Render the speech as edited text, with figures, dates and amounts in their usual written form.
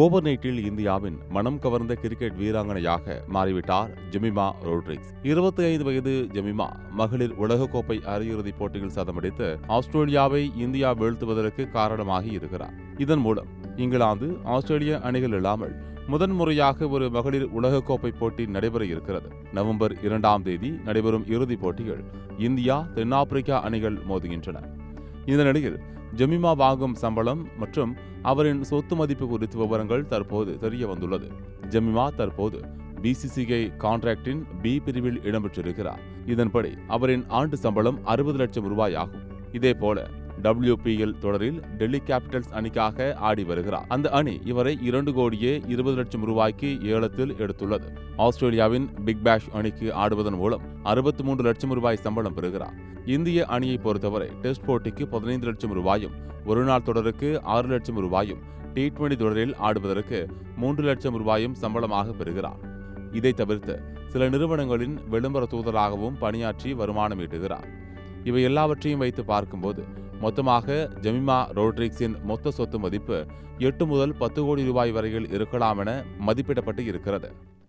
Over நைட்டில் இந்தியாவின் மனம் கவர்ந்த கிரிக்கெட் வீராங்கனையாக மாறிவிட்டார் ஜெமிமா ரோட்ரிக்ஸ். 25 வயது ஜெமிமா மகளிர் உலகக்கோப்பை அரையிறுதிப் போட்டியில் சதமடித்து ஆஸ்திரேலியாவை இந்தியா வீழ்த்துவதற்கு காரணமாகி இருக்கிறார். இதன் மூலம் இங்கிலாந்து, ஆஸ்திரேலிய அணிகள் இல்லாமல் முதன்முறையாக ஒரு மகளிர் உலகக்கோப்பை போட்டி நடைபெற இருக்கிறது. நவம்பர் 2ஆம் தேதி நடைபெறும் இறுதிப் போட்டியில் இந்தியா, தென்னாப்பிரிக்கா அணிகள் மோதுகின்றன. இந்த நிலையில் ஜெமிமா வாங்கும் சம்பளம் மற்றும் அவரின் சொத்து மதிப்பு குறித்த விவரங்கள் தற்போது தெரிய வந்துள்ளது. ஜெமிமா தற்போது பிசிசிஐ கான்ட்ராக்டின் பி பிரிவில் இடம்பெற்றிருக்கிறார். இதன்படி அவரின் ஆண்டு சம்பளம் 60 லட்சம் ரூபாய் ஆகும். இதேபோல WPL தொடரில் டெல்லி கேபிட்டல்ஸ் அணிக்காக ஆடி வருகிறார். அந்த அணி இவரை 2 கோடியே 20 லட்சம் ரூபாய்க்கு ஏலத்தில் எடுத்துள்ளது. ஆஸ்திரேலியாவின் பிக் பேஷ் அணிக்கு ஆடுவதன் மூலம் 63 லட்சம் ரூபாய் சம்பளம் பெறுகிறார். இந்திய அணியை பொறுத்தவரை டெஸ்ட் போட்டிக்கு 15 லட்சம் ரூபாயும், ஒருநாள் தொடருக்கு 6 லட்சம் ரூபாயும், T20 தொடரில் ஆடுவதற்கு 3 லட்சம் ரூபாயும் சம்பளமாக பெறுகிறார். இதை தவிர்த்து சில நிறுவனங்களின் விளம்பர தூதராகவும் பணியாற்றி வருமானம் ஈட்டுகிறார். இவை எல்லாவற்றையும் வைத்து பார்க்கும்போது மொத்தமாக ஜெமிமா ரோட்ரிக்ஸின் மொத்த சொத்து மதிப்பு 8 முதல் 10 கோடி ரூபாய் வரையில் இருக்கலாம் என மதிப்பிடப்பட்டு இருக்கிறது.